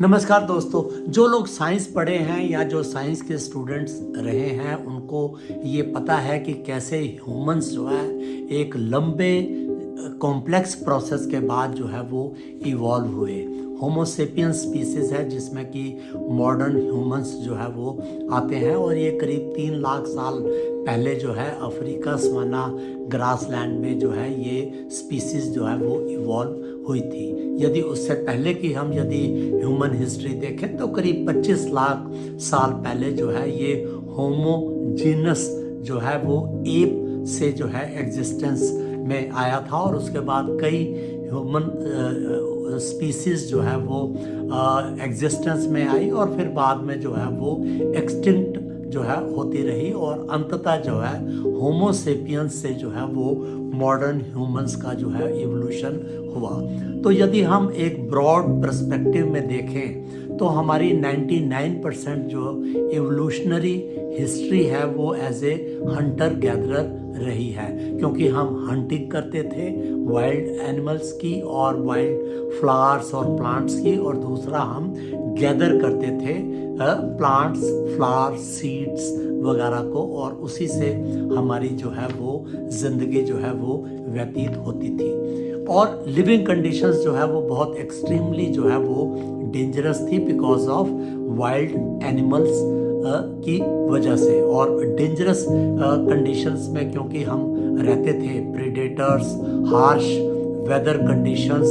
नमस्कार दोस्तों। जो लोग साइंस पढ़े हैं या जो साइंस के स्टूडेंट्स रहे हैं उनको ये पता है कि कैसे ह्यूमंस जो है एक लंबे कॉम्प्लेक्स प्रोसेस के बाद जो है वो इवॉल्व हुए। होमो सेपियंस स्पीसीज है जिसमें कि मॉडर्न ह्यूमंस जो है वो आते हैं और ये करीब 3 लाख साल पहले जो है अफ्रीका सवाना ग्रासलैंड में जो है ये स्पीसीज जो है वो इवॉल्व हुई थी। यदि उससे पहले की हम यदि ह्यूमन हिस्ट्री देखें तो करीब 25 लाख साल पहले जो है ये होमोजीनस जो है वो एप से जो है एग्जिस्टेंस में आया था और उसके बाद कई ह्यूमन स्पीसीज जो है वो एग्जिस्टेंस में आई और फिर बाद में जो है वो एक्सटिंक्ट जो है होती रही और अंततः जो है होमो सेपियंस से जो है वो मॉडर्न ह्यूमंस का जो है इवोल्यूशन हुआ। तो यदि हम एक ब्रॉड पर्सपेक्टिव में देखें तो हमारी 99% जो इवोल्यूशनरी हिस्ट्री है वो एज ए हंटर गैदरर रही है, क्योंकि हम हंटिंग करते थे वाइल्ड एनिमल्स की और वाइल्ड फ्लावर्स और प्लांट्स की, और दूसरा हम गैदर करते थे प्लांट्स, फ्लावर्स, सीड्स वगैरह को, और उसी से हमारी जो है वो ज़िंदगी जो है वो व्यतीत होती थी। और लिविंग कंडीशंस जो है वो बहुत एक्सट्रीमली जो है वो डेंजरस थी बिकॉज ऑफ वाइल्ड एनिमल्स की वजह से। और डेंजरस कंडीशंस में क्योंकि हम रहते थे, प्रेडेटर्स, हार्श वेदर कंडीशंस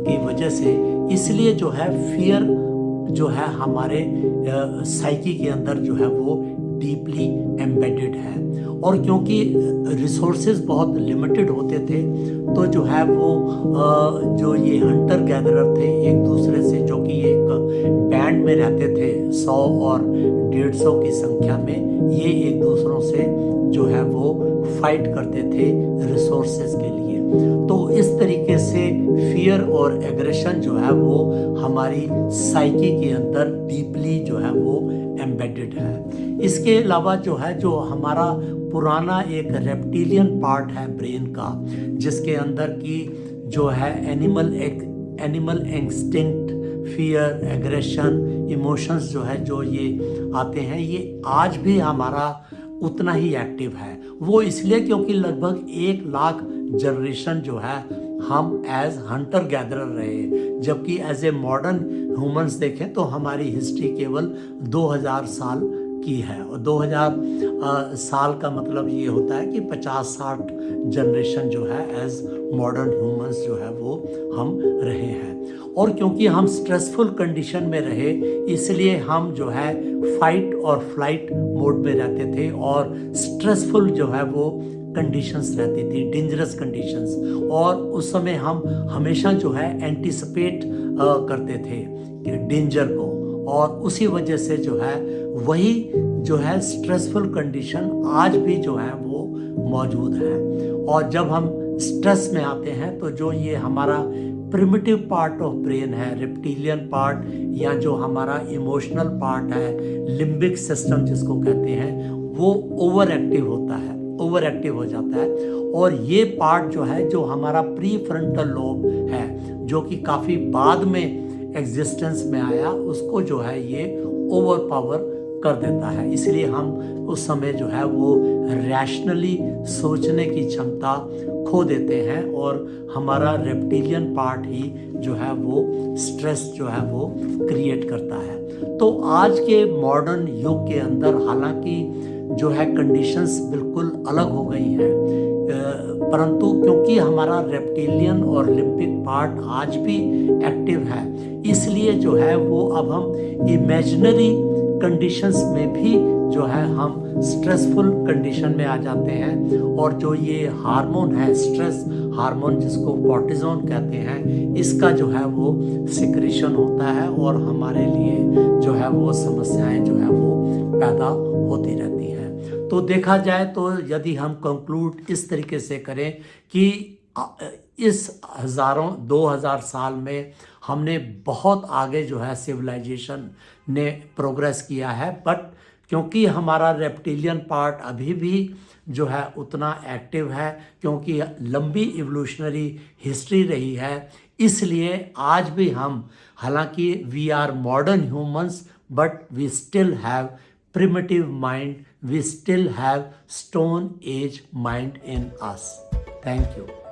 की वजह से, इसलिए जो है फियर जो है हमारे साइकी के अंदर जो है वो डीपली एम्बेडेड है। और क्योंकि रिसोर्सेज बहुत लिमिटेड होते थे तो जो है वो जो ये हंटर गैदरर थे एक दूसरे से, जो कि एक बैंड में रहते थे 100 और 150 की संख्या में, ये एक दूसरों से जो है वो फाइट करते थे रिसोर्सेज के लिए। तो इस तरीके से फियर और एग्रेशन जो है वो हमारी साइकी के अंदर डीपली जो है वो एम्बेडेड है। इसके अलावा जो है जो हमारा पुराना एक रेप्टिलियन पार्ट है ब्रेन का, जिसके अंदर की जो है animal instinct, fear, aggression, emotions जो है जो ये आते हैं, ये आज भी हमारा उतना ही एक्टिव है। वो इसलिए क्योंकि लगभग 1 लाख जनरेशन जो है हम एज हंटर गैदरर रहे, जबकि एज ए मॉडर्न ह्यूमंस देखें तो हमारी हिस्ट्री केवल 2000 साल की है। और 2000 साल का मतलब ये होता है कि 50-60 जनरेशन जो है एज मॉडर्न ह्यूमंस जो है वो हम रहे हैं। और क्योंकि हम स्ट्रेसफुल कंडीशन में रहे इसलिए हम जो है फाइट और फ्लाइट मोड में रहते थे, और स्ट्रेसफुल जो है वो कंडीशंस रहती थी, डेंजरस कंडीशंस, और उस समय हम हमेशा जो है एंटिसिपेट करते थे डेंजर को, और उसी वजह से जो है वही जो है स्ट्रेसफुल कंडीशन आज भी जो है वो मौजूद है। और जब हम स्ट्रेस में आते हैं तो जो ये हमारा प्रिमिटिव पार्ट ऑफ ब्रेन है, रेप्टिलियन पार्ट, या जो हमारा इमोशनल पार्ट है, लिम्बिक सिस्टम जिसको कहते हैं, वो ओवर एक्टिव होता है, ओवर एक्टिव हो जाता है। और ये पार्ट जो है जो हमारा प्री फ्रंटल लोब है, जो कि काफ़ी बाद में एग्जिस्टेंस में आया, उसको जो है ये ओवर पावर कर देता है। इसलिए हम उस समय जो है वो रैशनली सोचने की क्षमता खो देते हैं और हमारा रेप्टिलियन पार्ट ही जो है वो स्ट्रेस जो है वो क्रिएट करता है। तो आज के मॉडर्न युग के अंदर हालांकि जो है कंडीशंस बिल्कुल अलग हो गई हैं, परंतु क्योंकि हमारा रेप्टिलियन और लिम्बिक पार्ट आज भी एक्टिव है, इसलिए जो है वो अब हम इमेजिनरी कंडीशंस में भी जो है हम स्ट्रेसफुल कंडीशन में आ जाते हैं। और जो ये हार्मोन है, स्ट्रेस हार्मोन जिसको कॉर्टिजोन कहते हैं, इसका जो है वो सिक्रेशन होता है और हमारे लिए जो है वो समस्याएं जो है वो पैदा होती रहती हैं। तो देखा जाए तो यदि हम कंक्लूड इस तरीके से करें कि इस 2000 साल में हमने बहुत आगे जो है सिविलाइजेशन ने प्रोग्रेस किया है, बट क्योंकि हमारा रेप्टिलियन पार्ट अभी भी जो है उतना एक्टिव है, क्योंकि लंबी इवोल्यूशनरी हिस्ट्री रही है, इसलिए आज भी हम, हालांकि we are modern humans, but we still have primitive mind, we still have stone age mind in us. Thank you.